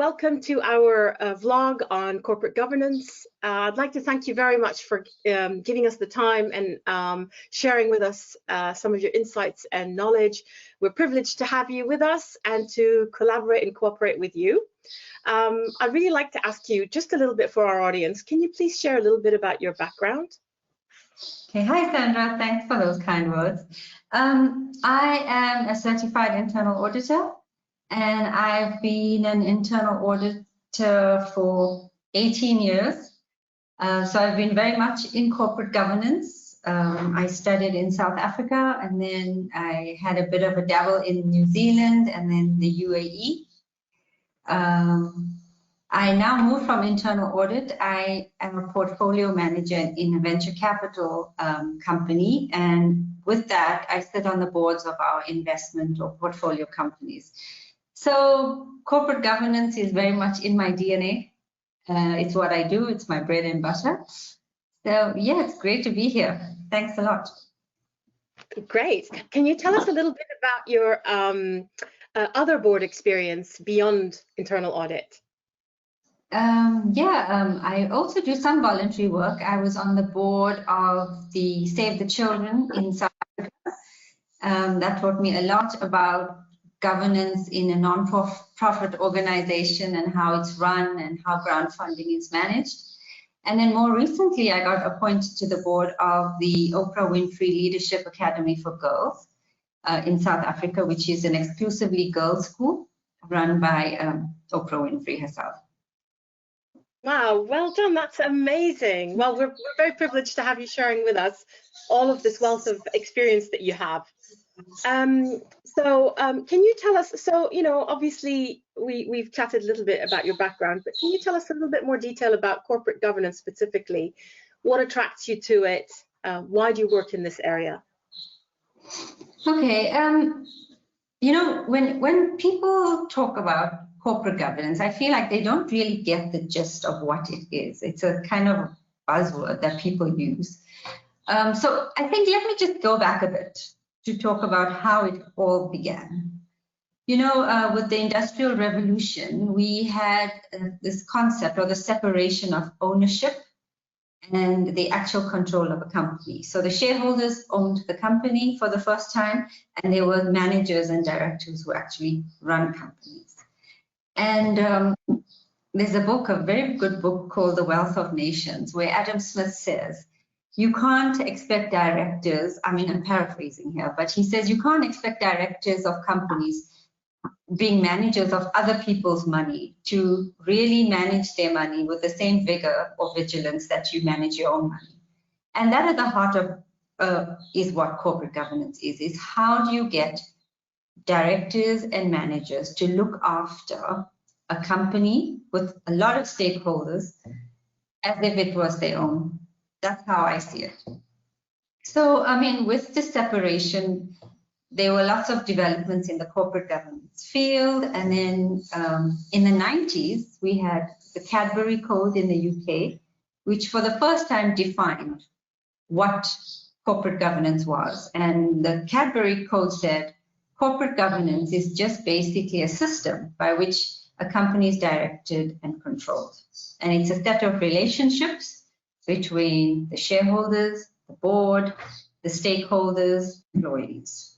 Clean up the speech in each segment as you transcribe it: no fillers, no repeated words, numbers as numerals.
welcome to our vlog on corporate governance. I'd like to thank you very much for giving us the time and sharing with us some of your insights and knowledge. We're privileged to have you with us and to collaborate and cooperate with you. I'd really like to ask you just a little bit for our audience. Can you please share a little bit about your background? Okay, hi Sandra, thanks for those kind words. I am a certified internal auditor, and I've been an internal auditor for 18 years. So I've been very much in corporate governance. I studied in South Africa, and then I had a bit of a dabble in New Zealand and then the UAE. I now moved from internal audit. I am a portfolio manager in a venture capital company, and with that, I sit on the boards of our investment or portfolio companies. So corporate governance is very much in my DNA. It's what I do. It's my bread and butter. So yeah, it's great to be here. Thanks a lot. Great. Can you tell us a little bit about your other board experience beyond internal audit? I also do some voluntary work. I was on the board of the Save the Children in South Africa. That taught me a lot about governance in a non-profit organization and how it's run and how grant funding is managed. And then more recently, I got appointed to the board of the Oprah Winfrey Leadership Academy for Girls in South Africa, which is an exclusively girls' school run by Oprah Winfrey herself. Wow, well done. That's amazing. Well, we're very privileged to have you sharing with us all of this wealth of experience that you have. Can you tell us, so, you know, obviously we've chatted a little bit about your background, but can you tell us a little bit more detail about corporate governance specifically? What attracts you to it? Why do you work in this area? Okay, you know, when people talk about corporate governance, I feel like they don't really get the gist of what it is. It's a kind of buzzword that people use. So I think let me just go back a bit to talk about how it all began. You know, with the Industrial Revolution, we had this concept or the separation of ownership and the actual control of a company. So the shareholders owned the company for the first time, and there were managers and directors who actually run companies. And there's a book, a very good book called The Wealth of Nations, where Adam Smith says, you can't expect directors, I mean, I'm paraphrasing here, but he says you can't expect directors of companies being managers of other people's money to really manage their money with the same vigor or vigilance that you manage your own money. And that at the heart of is what corporate governance is how do you get directors and managers to look after a company with a lot of stakeholders as if it was their own. That's how I see it. So, I mean, with this separation, there were lots of developments in the corporate governance field. And then in the 90s, we had the Cadbury Code in the UK, which for the first time defined what corporate governance was. And the Cadbury Code said, corporate governance is just basically a system by which a company is directed and controlled. And it's a set of relationships between the shareholders, the board, the stakeholders, employees.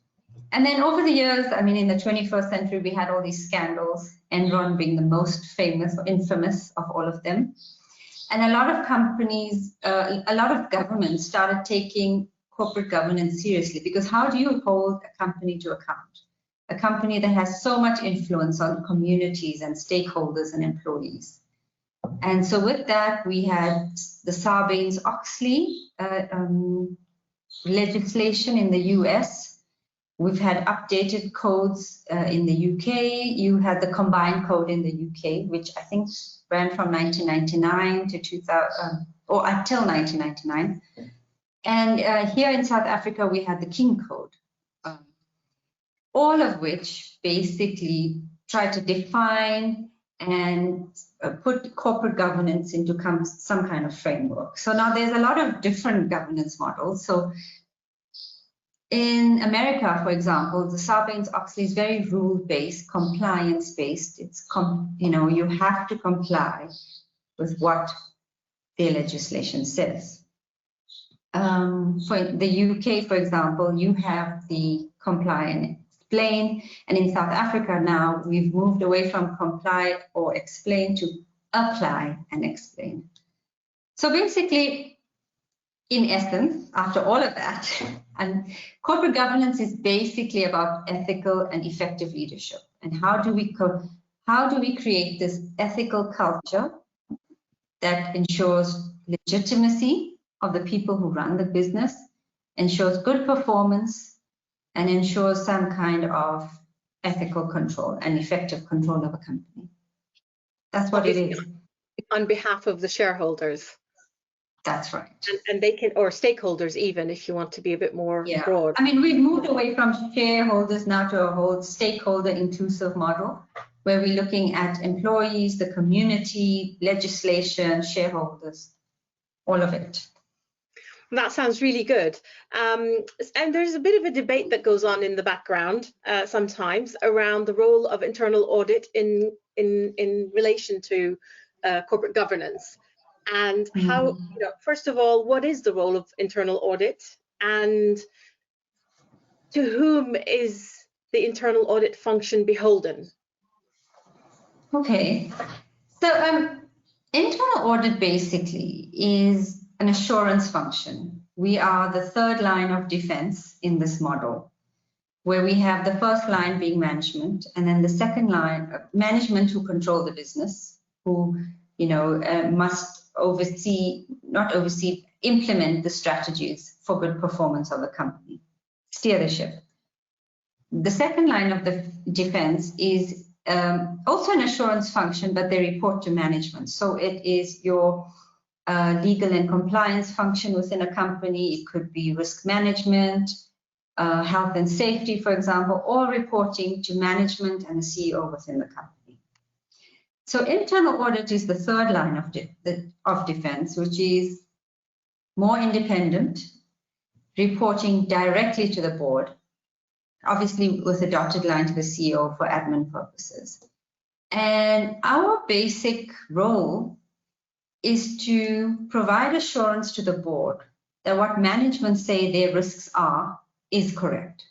And then over the years, I mean, in the 21st century, we had all these scandals, Enron being the most famous or infamous of all of them. And a lot of companies, a lot of governments started taking corporate governance seriously, because how do you hold a company to account? A company that has so much influence on communities and stakeholders and employees. And so with that, we had the Sarbanes-Oxley legislation in the US. We've had updated codes in the UK. You had the combined code in the UK, which I think ran from 1999 to 2000, or until 1999. And here in South Africa, we had the King Code, all of which basically try to define and put corporate governance into some kind of framework. So now there's a lot of different governance models. So In America, for example, the Sarbanes-Oxley is very rule-based, compliance-based. It's you have to comply with what their legislation says. For the UK, for example, you have the comply and explain, and in South Africa now we've moved away from comply or explain to apply and explain. So basically, in essence, after all of that, and corporate governance is basically about ethical and effective leadership. And how do we create this ethical culture that ensures legitimacy of the people who run the business, ensures good performance, and ensures some kind of ethical control and effective control of a company. That's what it is. On behalf of the shareholders. That's right. And they can, or stakeholders even, if you want to be a bit more broad. I mean, we've moved away from shareholders now to a whole stakeholder inclusive model, where we're looking at employees, the community, legislation, shareholders, all of it. That sounds really good. And there's a bit of a debate that goes on in the background sometimes around the role of internal audit in relation to corporate governance. And how, first of all, what is the role of internal audit, and to whom is the internal audit function beholden? Okay, so internal audit basically is an assurance function. We are the third line of defense in this model, where we have the first line being management, and then the second line, management who control the business, who must implement the strategies for good performance of the company, steer the ship. The second line of the defense is also an assurance function, but they report to management. So it is your legal and compliance function within a company. It could be risk management, health and safety, for example, or reporting to management and the CEO within the company. So internal audit is the third line of defense, which is more independent, reporting directly to the board, obviously with a dotted line to the CEO for admin purposes. And our basic role is to provide assurance to the board that what management say their risks are is correct.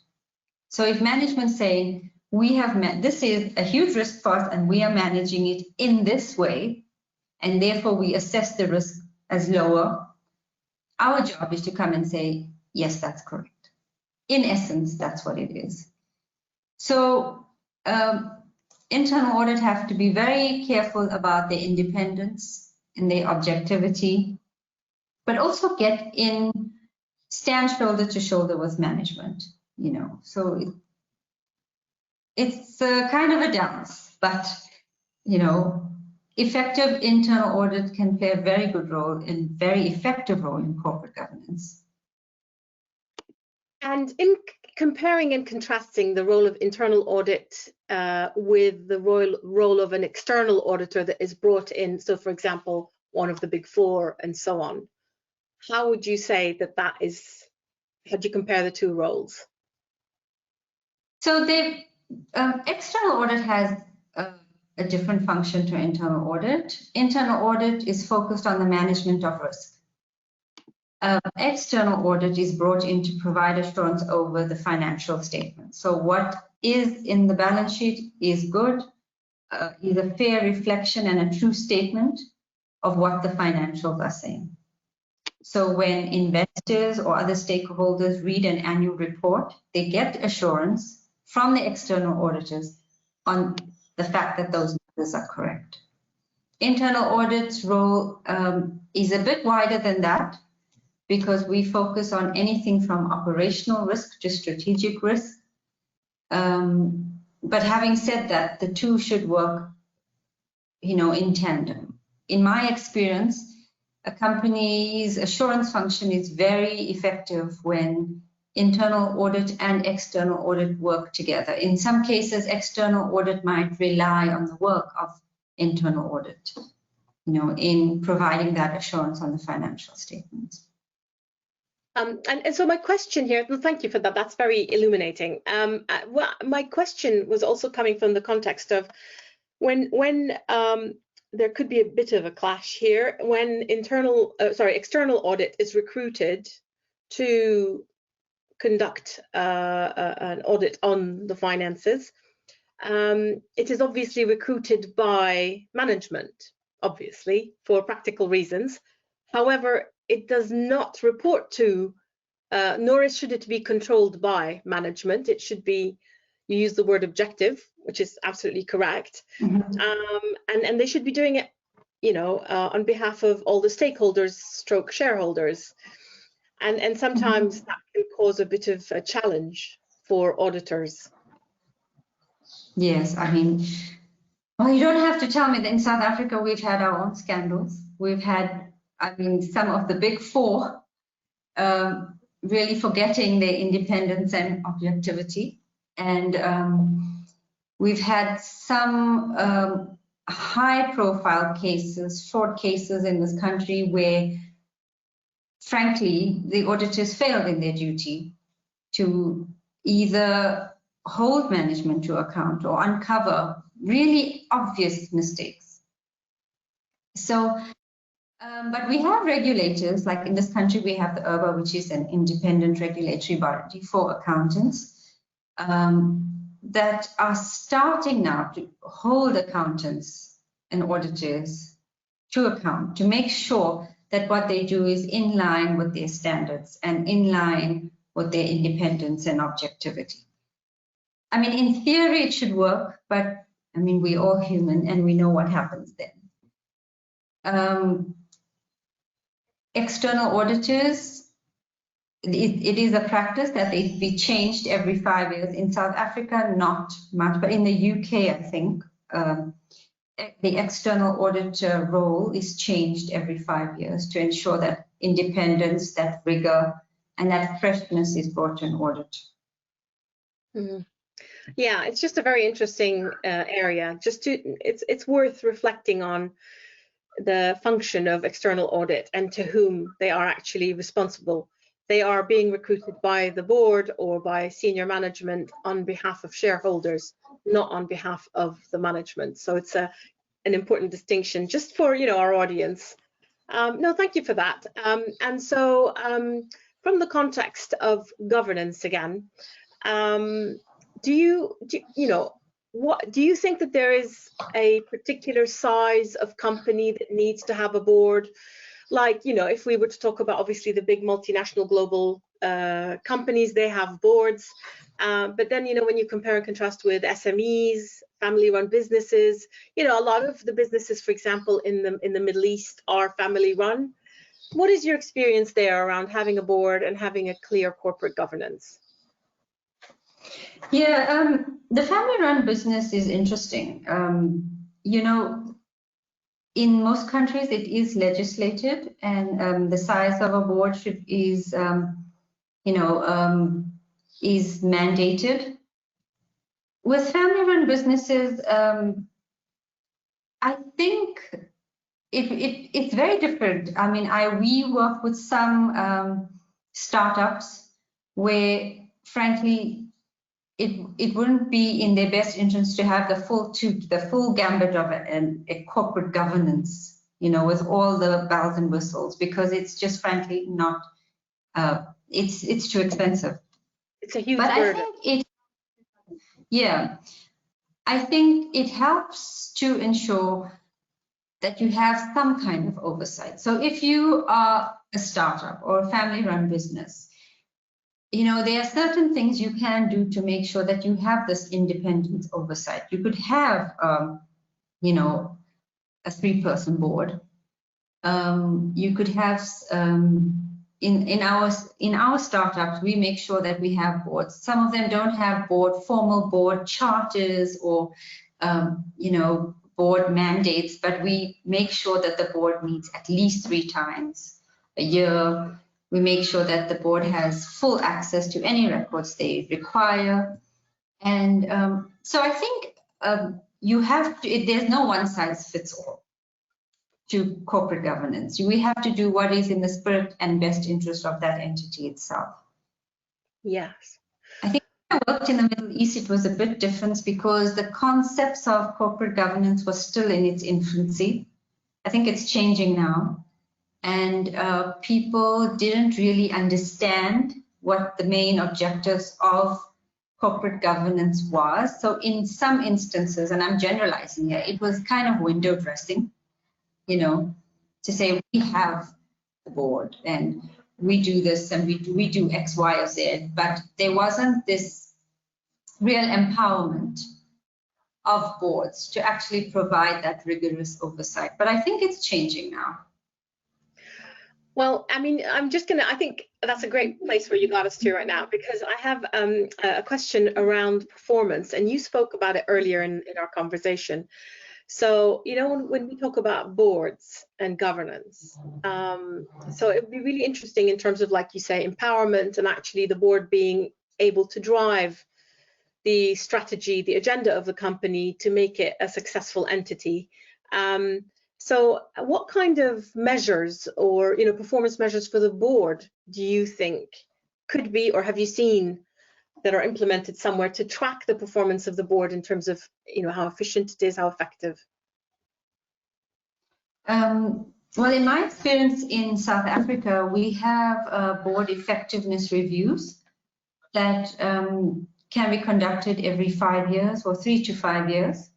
So if management saying, this is a huge risk for us and we are managing it in this way, and therefore we assess the risk as lower, our job is to come and say, yes, that's correct. In essence, that's what it is. So internal audit have to be very careful about their independence and their objectivity, but also stand shoulder to shoulder with management, So it's a kind of a dance, but, effective internal audit can play a very good role and very effective role in corporate governance. And in comparing and contrasting the role of internal audit with the role of an external auditor that is brought in, so for example, one of the big four and so on, how would you say that is, how do you compare the two roles? So external audit has a different function to internal audit. Internal audit is focused on the management of risk. External audit is brought in to provide assurance over the financial statement. So what is in the balance sheet is good, is a fair reflection and a true statement of what the financials are saying. So when investors or other stakeholders read an annual report, they get assurance from the external auditors on the fact that those numbers are correct. Internal audit's role is a bit wider than that, because we focus on anything from operational risk to strategic risk. But having said that, the two should work, in tandem. In my experience, a company's assurance function is very effective when internal audit and external audit work together. In some cases, external audit might rely on the work of internal audit, in providing that assurance on the financial statements. And so my question here, well, thank you for that. That's very illuminating. Well, my question was also coming from the context of when there could be a bit of a clash here when external audit is recruited to conduct an audit on the finances. It is obviously recruited by management, obviously, for practical reasons. However, it does not report to, nor should it be controlled by management. It should be, you use the word objective, which is absolutely correct. And they should be doing it, you know, on behalf of all the stakeholders, stroke shareholders. And sometimes that can cause a bit of a challenge for auditors. Yes, I mean, well, you don't have to tell me that in South Africa we've had our own scandals. We've had, I mean, some of the big four really forgetting their independence and objectivity. And we've had some high-profile cases, short cases in this country where, frankly, the auditors failed in their duty to either hold management to account or uncover really obvious mistakes. So, but we have regulators, like in this country, we have the IRBA, which is an independent regulatory body for accountants, that are starting now to hold accountants and auditors to account, to make sure that what they do is in line with their standards and in line with their independence and objectivity. I mean, in theory, it should work, but I mean, we're all human and we know what happens then. External auditors, it is a practice that they be changed every 5 years. In South Africa, not much, but in the UK, I think, the external auditor role is changed every 5 years to ensure that independence, that rigor, and that freshness is brought to an audit. Mm-hmm. Yeah, it's just a very interesting area. It's worth reflecting on the function of external audit and to whom they are actually responsible. They are being recruited by the board or by senior management on behalf of shareholders, not on behalf of the management. So it's an important distinction just for, you know, our audience. No, thank you for that. And so from the context of governance again, do you think that there is a particular size of company that needs to have a board? Like, you know, if we were to talk about obviously the big multinational global companies, they have boards. But then, you know, when you compare and contrast with SMEs, family-run businesses, you know, a lot of the businesses, for example, in the Middle East are family-run. What is your experience there around having a board and having a clear corporate governance? Yeah, the family-run business is interesting. You know, in most countries it is legislated, and the size of a board is mandated. With family-run businesses, I think it's very different. I mean, we work with some startups where, frankly, it wouldn't be in their best interest to have the full gambit of a corporate governance, you know, with all the bells and whistles, because it's just frankly not. It's too expensive. It's a huge burden. I think it helps to ensure that you have some kind of oversight. So if you are a startup or a family-run business, you know, there are certain things you can do to make sure that you have this independent oversight. You could have, you know, a 3-person board. You could have, in our startups, we make sure that we have boards. Some of them don't have formal board charters or, you know, board mandates, but we make sure that the board meets at least 3 times a year. We make sure that the board has full access to any records they require. And so I think you have to, there's no one size fits all. to corporate governance. We have to do what is in the spirit and best interest of that entity itself. Yes. I think when I worked in the Middle East, it was a bit different because the concepts of corporate governance was still in its infancy. I think it's changing now. And people didn't really understand what the main objectives of corporate governance was. So in some instances, and I'm generalizing here, it was kind of window dressing, you know, to say we have the board and we do this and we do X, Y, or Z, but there wasn't this real empowerment of boards to actually provide that rigorous oversight. But I think it's changing now. Well, I mean, I think that's a great place where you got us to right now, because I have a question around performance, and you spoke about it earlier in our conversation. So, you know, when we talk about boards and governance, so it would be really interesting in terms of, like you say, empowerment and actually the board being able to drive the strategy, the agenda of the company to make it a successful entity. So what kind of measures or, you know, performance measures for the board do you think could be, or have you seen that are implemented somewhere to track the performance of the board in terms of, you know, how efficient it is, how effective? Well, in my experience in South Africa, we have board effectiveness reviews that can be conducted every 5 years or 3 to 5 years.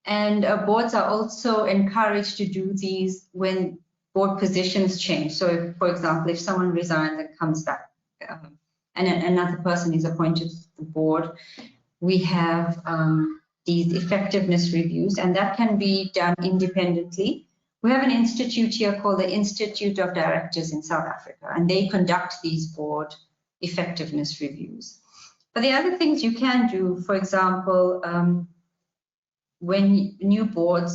And boards are also encouraged to do these when board positions change. So, if, for example, if someone resigns and comes back and another person is appointed to the board, we have these effectiveness reviews, and that can be done independently. We have an institute here called the Institute of Directors in South Africa, and they conduct these board effectiveness reviews. But the other things you can do, for example, when new board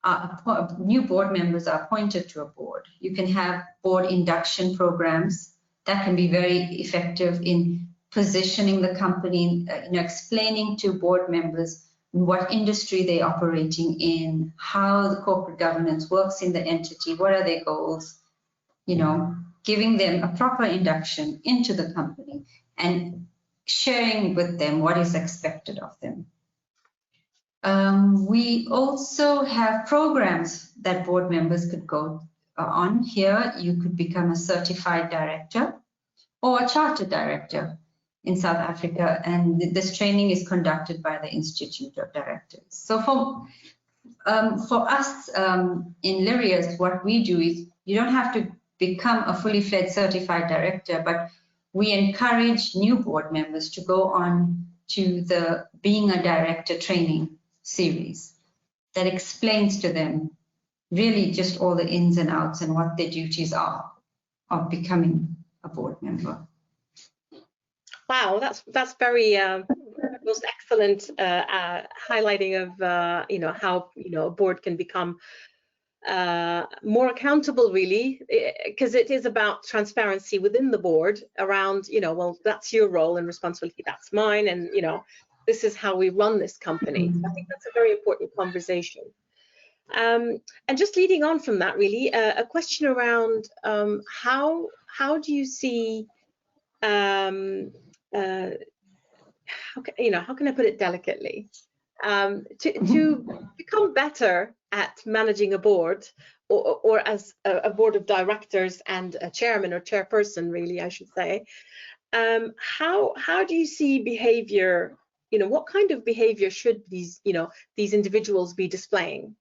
members are appointed to a board, you can have board induction programs that can be very effective in positioning the company, you know, explaining to board members what industry they're operating in, how the corporate governance works in the entity, what are their goals, you know, giving them a proper induction into the company and sharing with them what is expected of them. We also have programs that board members could go on. Here, you could become a certified director or a chartered director in South Africa, and this training is conducted by the Institute of Directors. So for us in Lireas, what we do is you don't have to become a fully fledged certified director, but we encourage new board members to go on to the Being a Director training series that explains to them really just all the ins and outs and what their duties are of becoming a board member. Wow, that's very most excellent highlighting of you know, how, you know, a board can become more accountable, really, because it is about transparency within the board around, you know, well, that's your role and responsibility, that's mine, and, you know, this is how we run this company. I think that's a very important conversation. And just leading on from that, really, a question around how do you see, how can I put it delicately, to become better at managing a board, or as a board of directors and a chairman or chairperson, really, I should say. How do you see behavior? You know, what kind of behavior should these, you know, these individuals be displaying?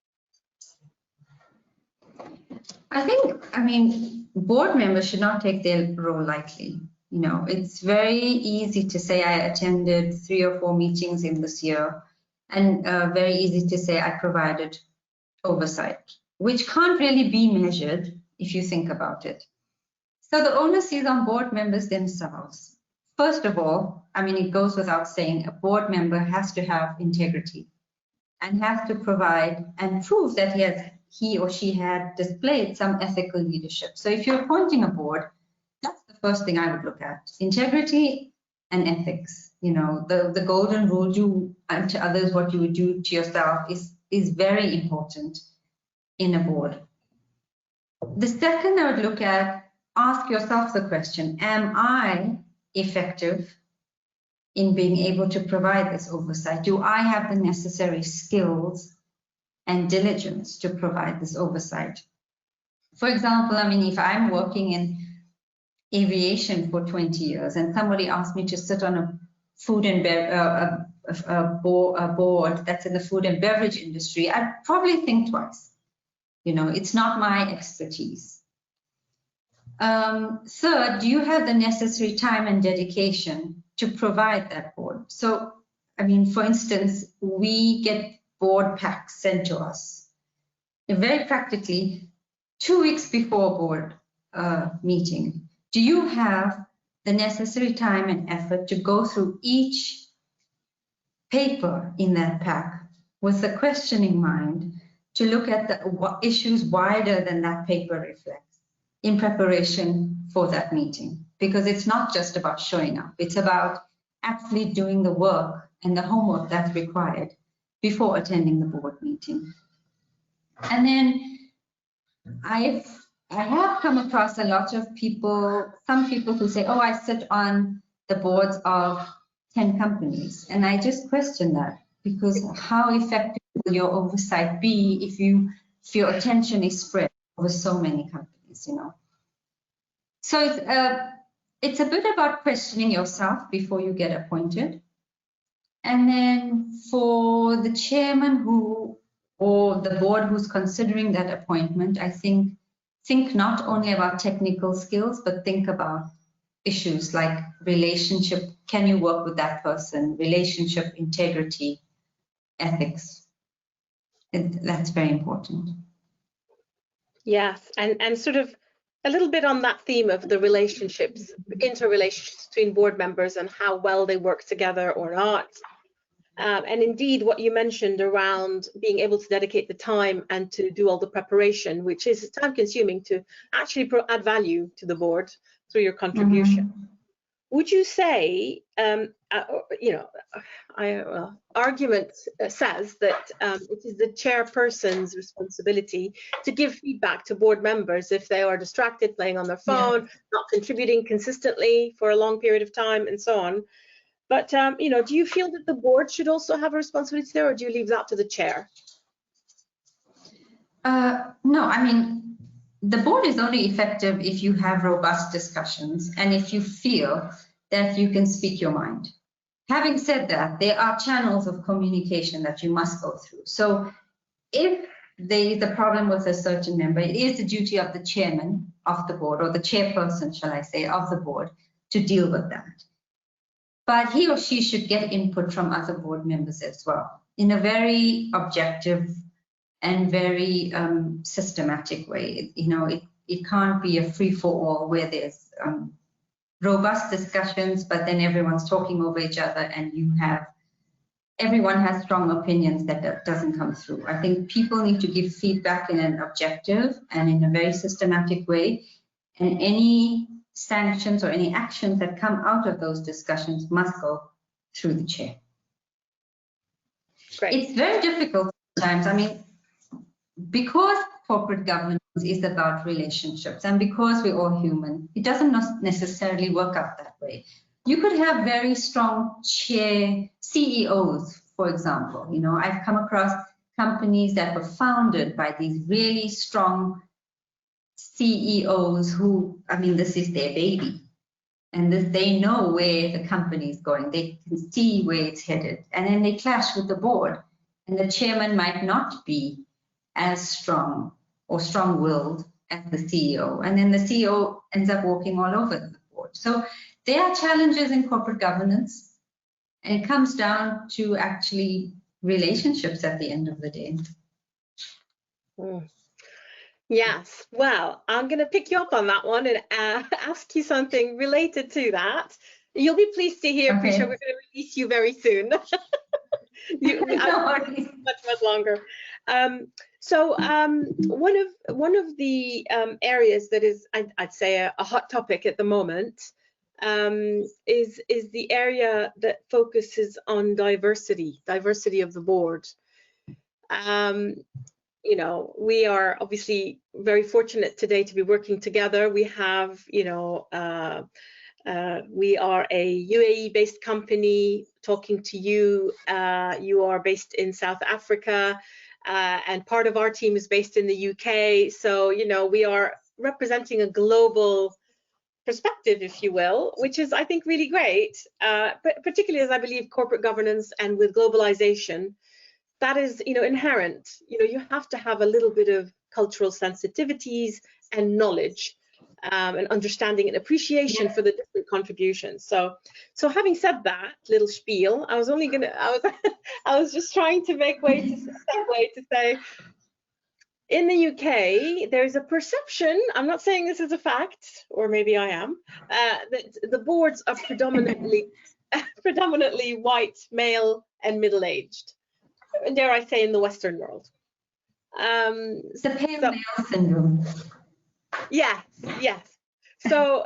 I mean, board members should not take their role lightly. You know, it's very easy to say I attended 3 or 4 meetings in this year, and very easy to say I provided oversight, which can't really be measured if you think about it. So the onus is on board members themselves. First of all, I mean, it goes without saying, a board member has to have integrity and has to provide and prove that he or she had displayed some ethical leadership. So if you're appointing a board, that's the first thing I would look at: integrity and ethics. You know, the golden rule, do unto others what you would do to yourself, is very important in a board. The second I would look at, ask yourself the question, am I effective in being able to provide this oversight? Do I have the necessary skills and diligence to provide this oversight? For example, I mean, if I'm working in aviation for 20 years and somebody asked me to sit on a food and a board that's in the food and beverage industry, I'd probably think twice. You know, it's not my expertise. Third, do you have the necessary time and dedication to provide that board? So, I mean, for instance, we get board packs sent to us. And very practically, 2 weeks before board meeting, do you have the necessary time and effort to go through each paper in that pack with the question in mind to look at the issues wider than that paper reflects in preparation for that meeting? Because it's not just about showing up, it's about actually doing the work and the homework that's required before attending the board meeting. And then I have come across a lot of people, some people who say, oh, I sit on the boards of 10 companies. And I just question that, because how effective will your oversight be if your attention is spread over so many companies, you know? So it's a bit about questioning yourself before you get appointed. And then for the chairman or the board who's considering that appointment, I think not only about technical skills, but think about issues like relationship. Can you work with that person? Relationship, integrity, ethics. That's very important. Yes, and sort of a little bit on that theme of the relationships, interrelationships between board members and how well they work together or not. And indeed, what you mentioned around being able to dedicate the time and to do all the preparation, which is time consuming to actually add value to the board through your contribution. Mm-hmm. Would you say, you know, argument says that it is the chairperson's responsibility to give feedback to board members if they are distracted, playing on their phone, yeah, not contributing consistently for a long period of time, and so on. But, you know, do you feel that the board should also have a responsibility there, or do you leave that to the chair? No, I mean, the board is only effective if you have robust discussions and if you feel that you can speak your mind. Having said that, there are channels of communication that you must go through. So if there is a problem with a certain member, it is the duty of the chairman of the board, or the chairperson, shall I say, of the board, to deal with that. But he or she should get input from other board members as well, in a very objective and very systematic way. You know, it can't be a free-for-all where there's robust discussions, but then everyone's talking over each other and everyone has strong opinions that doesn't come through. I think people need to give feedback in an objective and in a very systematic way, and any sanctions or any actions that come out of those discussions must go through the chair. Great. It's very difficult sometimes. I mean, because corporate governance is about relationships and because we're all human, it doesn't necessarily work out that way. You could have very strong CEOs, for example. You know, I've come across companies that were founded by these really strong CEOs who, I mean, this is their baby, and they know where the company is going. They can see where it's headed, and then they clash with the board, and the chairman might not be as strong or strong-willed as the CEO, and then the CEO ends up walking all over the board. So there are challenges in corporate governance, and it comes down to actually relationships at the end of the day. Mm. Yes, well, I'm going to pick you up on that one and ask you something related to that. You'll be pleased to hear, okay, Prisha, we're going to release you very soon. much longer. One of the areas that is, I'd say, a hot topic at the moment is the area that focuses on diversity of the board. you know, we are obviously very fortunate today to be working together. We have, you know, we are a UAE-based company talking to you. You are based in South Africa, and part of our team is based in the UK. So, you know, we are representing a global perspective, if you will, which is, I think, really great, but particularly as I believe corporate governance and with globalization, that is, you know, inherent. You know, you have to have a little bit of cultural sensitivities and knowledge, and understanding and appreciation for the different contributions. So having said that little spiel, I was just trying to make way to segue to say, in the UK, there's a perception, I'm not saying this is a fact, or maybe I am, that the boards are predominantly white, male, and middle-aged. Dare I say, in the Western world. The pale male syndrome. Yes, yes. So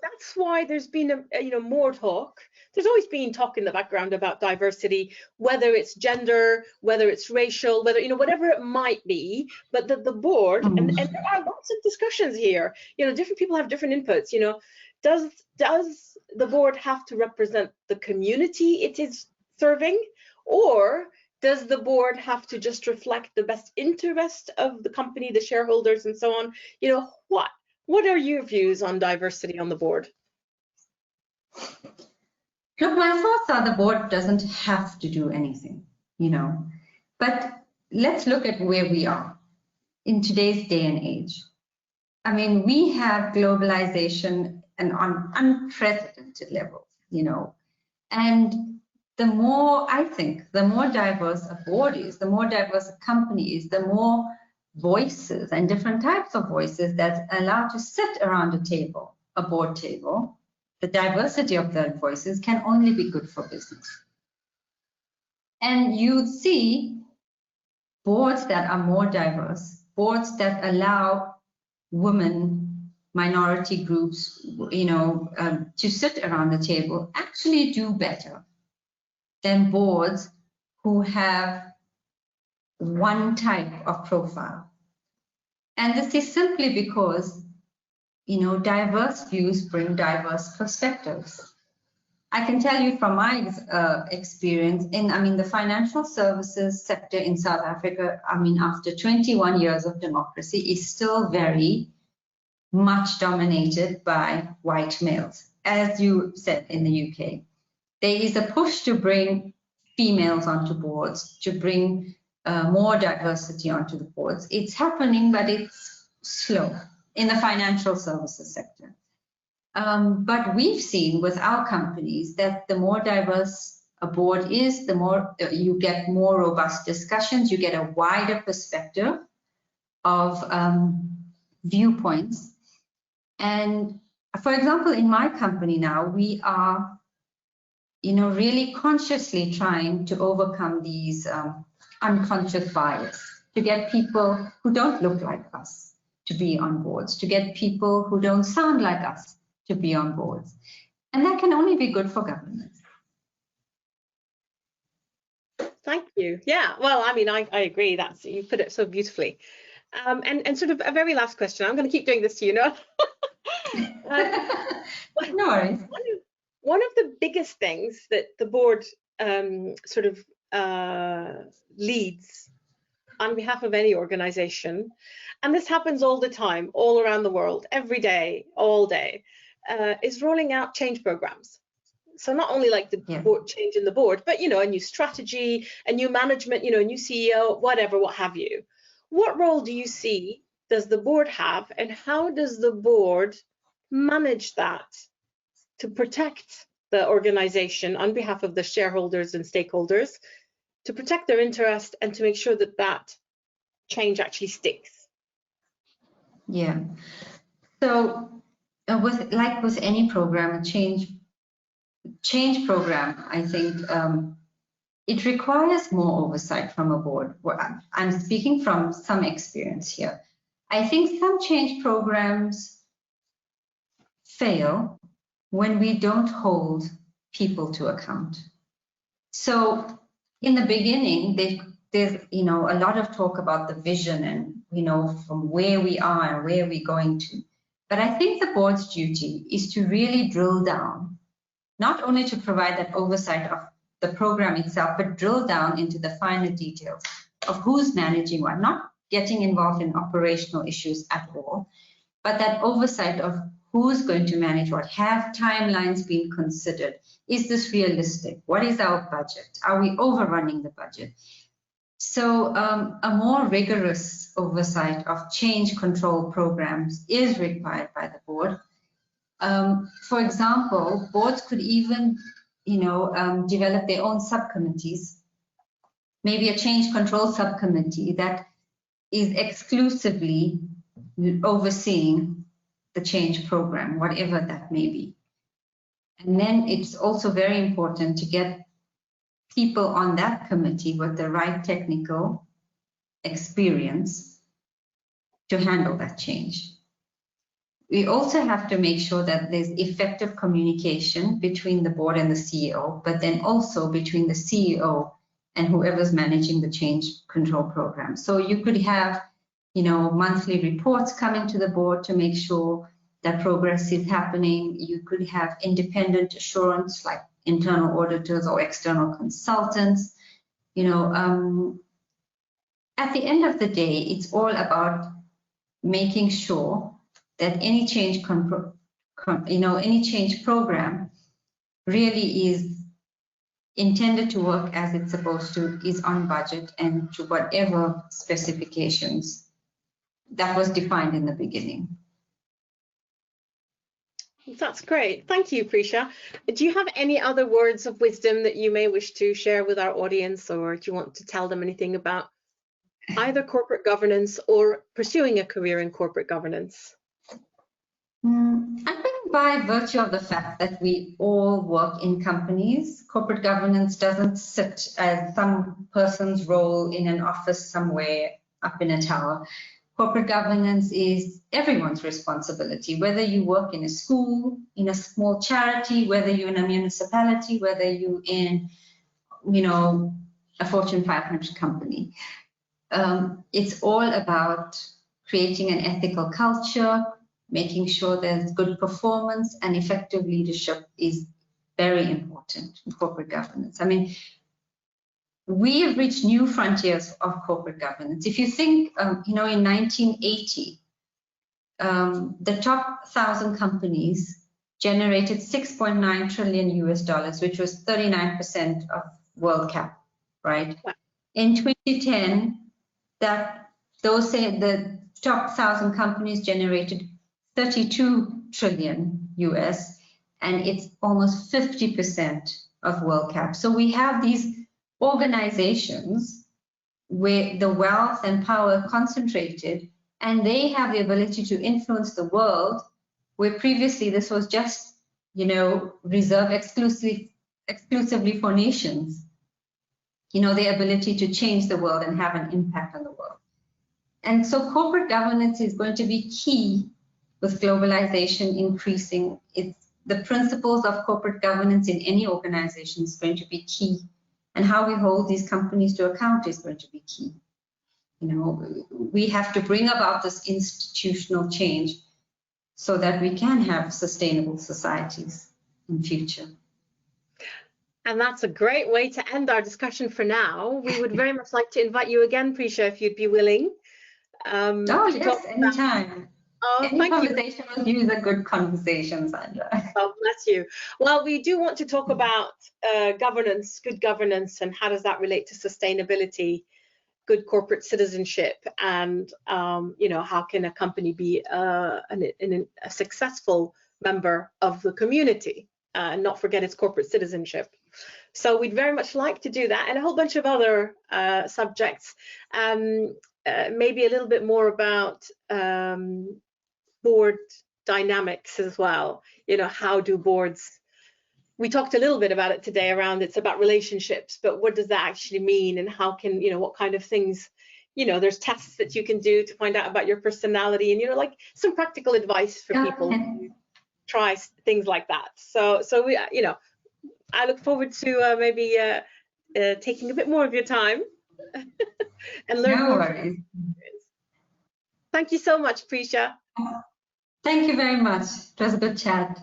that's why there's been you know, more talk. There's always been talk in the background about diversity, whether it's gender, whether it's racial, whether, you know, whatever it might be. But the board, and there are lots of discussions here. You know, different people have different inputs. You know, does the board have to represent the community it is serving, or does the board have to just reflect the best interest of the company, the shareholders, and so on? You know, what are your views on diversity on the board? Look, my thoughts are the board doesn't have to do anything, you know, but let's look at where we are in today's day and age. I mean, we have globalization and on unprecedented levels, you know, and the more, I think, the more diverse a board is, the more diverse a company is, the more voices and different types of voices that's allowed to sit around a table, a board table. The diversity of the voices can only be good for business. And you'd see boards that are more diverse, boards that allow women, minority groups, you know, to sit around the table actually do better than boards who have one type of profile. And this is simply because, you know, diverse views bring diverse perspectives. I can tell you from my experience in, I mean, the financial services sector in South Africa, I mean, after 21 years of democracy, is still very much dominated by white males. As you said, in the UK, there is a push to bring females onto boards, to bring more diversity onto the boards. It's happening, but it's slow in the financial services sector. But we've seen with our companies that the more diverse a board is, the more you get more robust discussions, you get a wider perspective of viewpoints. And for example, in my company now, we are, you know, really consciously trying to overcome these unconscious bias, to get people who don't look like us to be on boards, to get people who don't sound like us to be on boards. And that can only be good for governance. Thank you. Yeah, well, I mean, I agree. That's, you put it so beautifully. And sort of a very last question. I'm going to keep doing this to you, no? No worries. One of the biggest things that the board sort of leads on behalf of any organization, and this happens all the time, all around the world, every day, all day, is rolling out change programs. So not only like the board change in the board, but, you know, a new strategy, a new management, you know, a new CEO, whatever, what have you. What role do you see does the board have, and how does the board manage that to protect the organization on behalf of the shareholders and stakeholders, to protect their interest and to make sure that that change actually sticks? Yeah. So with any program, a change program, I think it requires more oversight from a board. I'm speaking from some experience here. I think some change programs fail when we don't hold people to account. So in the beginning, there's, you know, a lot of talk about the vision and, you know, from where we are and where we're going to. But I think the board's duty is to really drill down, not only to provide that oversight of the program itself, but drill down into the finer details of who's managing what, not getting involved in operational issues at all, but that oversight of who's going to manage what. Have timelines been considered? Is this realistic? What is our budget? Are we overrunning the budget? So a more rigorous oversight of change control programs is required by the board. For example, boards could even, you know, develop their own subcommittees, maybe a change control subcommittee that is exclusively overseeing the change program, whatever that may be. And then it's also very important to get people on that committee with the right technical experience to handle that change. We also have to make sure that there's effective communication between the board and the CEO, but then also between the CEO and whoever's managing the change control program. So you could have, you know, monthly reports coming to the board to make sure that progress is happening. You could have independent assurance like internal auditors or external consultants. You know, at the end of the day, it's all about making sure that any change any change program really is intended to work as it's supposed to, is on budget and to whatever specifications that was defined in the beginning. That's great. Thank you, Prisha. Do you have any other words of wisdom that you may wish to share with our audience, or do you want to tell them anything about either corporate governance or pursuing a career in corporate governance? I think by virtue of the fact that we all work in companies, corporate governance doesn't sit as some person's role in an office somewhere up in a tower. Corporate governance is everyone's responsibility, whether you work in a school, in a small charity, whether you're in a municipality, whether you're in, you know, a Fortune 500 company. It's all about creating an ethical culture, making sure there's good performance, and effective leadership is very important in corporate governance. I mean, we have reached new frontiers of corporate governance. If you think, you know, in 1980, the top 1,000 companies generated $6.9 trillion US, which was 39% of world cap, right? In 2010, the top 1,000 companies generated 32 trillion US, and it's almost 50% of world cap. So we have these organizations where the wealth and power are concentrated, and they have the ability to influence the world, where previously this was just, you know, reserved exclusively for nations. You know, the ability to change the world and have an impact on the world. And so corporate governance is going to be key with globalization increasing. The principles of corporate governance in any organization is going to be key, and how we hold these companies to account is going to be key. You know, we have to bring about this institutional change so that we can have sustainable societies in future. And that's a great way to end our discussion for now. We would very much like to invite you again, Prisha, if you'd be willing. Oh, yes, anytime. Oh, Any conversation with you is a good conversation, Sandra. Oh, bless you. Well, we do want to talk about governance, good governance, and how does that relate to sustainability, good corporate citizenship, and you know, how can a company be a successful member of the community and not forget its corporate citizenship. So we'd very much like to do that, and a whole bunch of other subjects. Maybe a little bit more about board dynamics as well. You know, how do boards, we talked a little bit about it today around, it's about relationships, but what does that actually mean, and how can, you know, what kind of things, you know, there's tests that you can do to find out about your personality, and, you know, like some practical advice for people to try things like that. So we, you know, I look forward to maybe taking a bit more of your time and learn No more. worries. Thank you so much, Prisha. Thank you very much. It was a good chat.